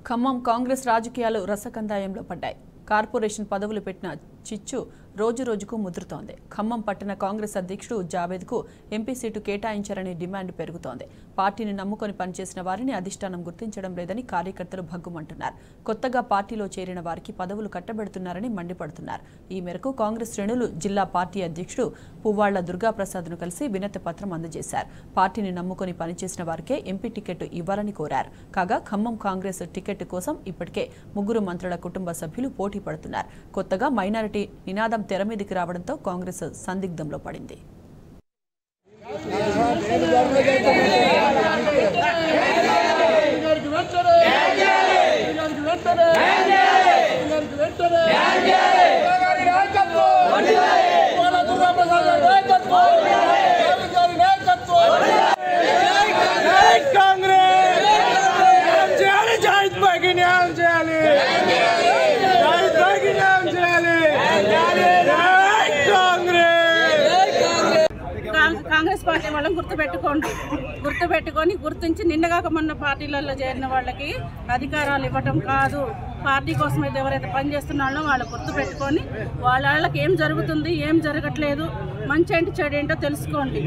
ఖమ్మం కాంగ్రెస్ రాజకీయాలు రసకందాయంలో పడ్డాయి. కార్పొరేషన్ పదవులు పెట్టిన చిచ్చు రోజు రోజుకు ముదురుతోంది. ఖమ్మం పట్టణ కాంగ్రెస్ అధ్యక్షుడు జావేద్కు ఎంపీ సీటు కేటాయించారని డిమాండ్ పెరుగుతోంది. పార్టీని నమ్ముకొని పనిచేసిన వారిని అధిష్టానం గుర్తించడం లేదని కార్యకర్తలు భగ్గుమంటున్నారు. కొత్తగా పార్టీలో చేరిన వారికి పదవులు కట్టబెడుతున్నారని మండిపడుతున్నారు. ఈ మేరకు కాంగ్రెస్ శ్రేణులు జిల్లా పార్టీ అధ్యక్షుడు పువ్వాళ్ల దుర్గాప్రసాద్ను కలిసి వినతి పత్రం అందజేశారు. పార్టీని నమ్ముకొని పనిచేసిన వారికే ఎంపీ టికెట్ ఇవ్వాలని కోరారు. కాగా ఖమ్మం కాంగ్రెస్ టికెట్ కోసం ఇప్పటికే 3 మంత్రుల కుటుంబ సభ్యులు పోటీ పడుతున్నారు. కొత్తగా మైనారిటీ నినాదం తెర మీదికి రావడంతో కాంగ్రెస్ సందిగ్ధంలో పడింది. కాంగ్రెస్ పార్టీ వాళ్ళని గుర్తించి నిన్నగాక మొన్న పార్టీలలో చేరిన వాళ్ళకి అధికారాలు ఇవ్వటం కాదు. పార్టీ కోసం అయితే ఎవరైతే పనిచేస్తున్నారో వాళ్ళు గుర్తుపెట్టుకొని వాళ్ళకి ఏం జరుగుతుంది, ఏం జరగట్లేదు, మంచి ఏంటి చెడు ఏంటో తెలుసుకోండి.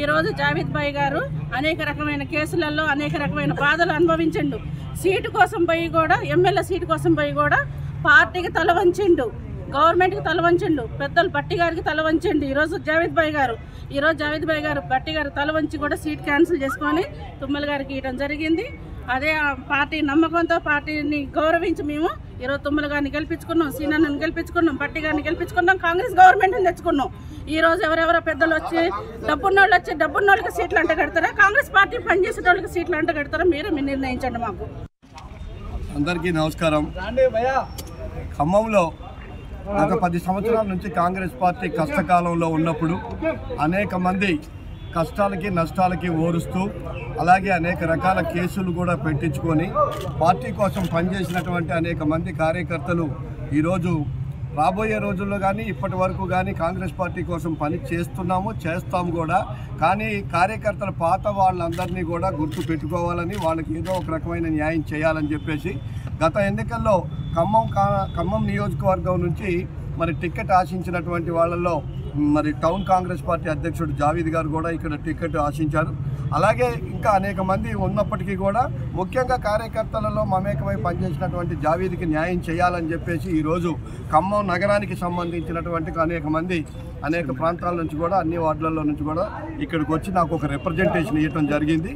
ఈరోజు జావేద్ భాయ్ గారు అనేక రకమైన కేసులలో అనేక రకమైన బాధలు అనుభవించిండు. సీటు కోసం పోయి కూడా, ఎమ్మెల్యే సీటు కోసం పోయి కూడా పార్టీకి తల వంచిండు, గవర్నమెంట్కి తల వంచిండు, పెద్దలు బట్టి గారికి తల వంచిండు. ఈరోజు జావేద్ భాయ్ గారు బట్టి గారు తల వంచి కూడా సీట్ క్యాన్సిల్ చేసుకొని తుమ్మల గారికి ఇవ్వడం జరిగింది. అదే పార్టీ నమ్మకంతో పార్టీని గౌరవించి మేము ఈరోజు తుమ్మల గారిని గెలిపించుకున్నాం, సీనాన్ని గెలిపించుకున్నాం, బట్టి గారిని గెలిపించుకున్నాం, కాంగ్రెస్ గవర్నమెంట్ని తెచ్చుకున్నాం. ఈరోజు ఎవరెవరో పెద్దలు వచ్చి డబ్బున్నోళ్ళకి సీట్లు అంట కడతారా, కాంగ్రెస్ పార్టీ పనిచేసే వాళ్ళకి సీట్లు అంట కడతారా, మీరు నిర్ణయించండి. మాకు అందరికీ నమస్కారం. ఖమ్మంలో గత 10 సంవత్సరాల నుంచి కాంగ్రెస్ పార్టీ కష్టకాలంలో ఉన్నప్పుడు అనేక మంది కష్టాలకి నష్టాలకి ఓరుస్తూ, అలాగే అనేక రకాల కేసులు కూడా పెట్టించుకొని పార్టీ కోసం పనిచేసినటువంటి అనేక మంది కార్యకర్తలు ఈరోజు రాబోయే రోజుల్లో కానీ ఇప్పటి వరకు కానీ కాంగ్రెస్ పార్టీ కోసం పని చేస్తాము కూడా. కానీ కార్యకర్తల పాత వాళ్ళందరినీ కూడా గుర్తు పెట్టుకోవాలని, వాళ్ళకి ఏదో ఒక రకమైన న్యాయం చేయాలని చెప్పేసి గత ఎన్నికల్లో ఖమ్మం నియోజకవర్గం నుంచి టికెట్ ఆశించినటువంటి వాళ్ళల్లో టౌన్ కాంగ్రెస్ పార్టీ అధ్యక్షుడు జావేద్ గారు కూడా ఇక్కడ టికెట్ ఆశించారు. అలాగే ఇంకా అనేక మంది ఉన్నప్పటికీ కూడా ముఖ్యంగా కార్యకర్తలలో మమేకమై పనిచేసినటువంటి జావేద్కి న్యాయం చేయాలని చెప్పేసి ఈరోజు ఖమ్మం నగరానికి సంబంధించినటువంటి అనేక మంది అనేక ప్రాంతాల నుంచి కూడా, అన్ని వార్డులలో నుంచి కూడా ఇక్కడికి వచ్చి నాకు ఒక రిప్రజెంటేషన్ ఇవ్వడం జరిగింది.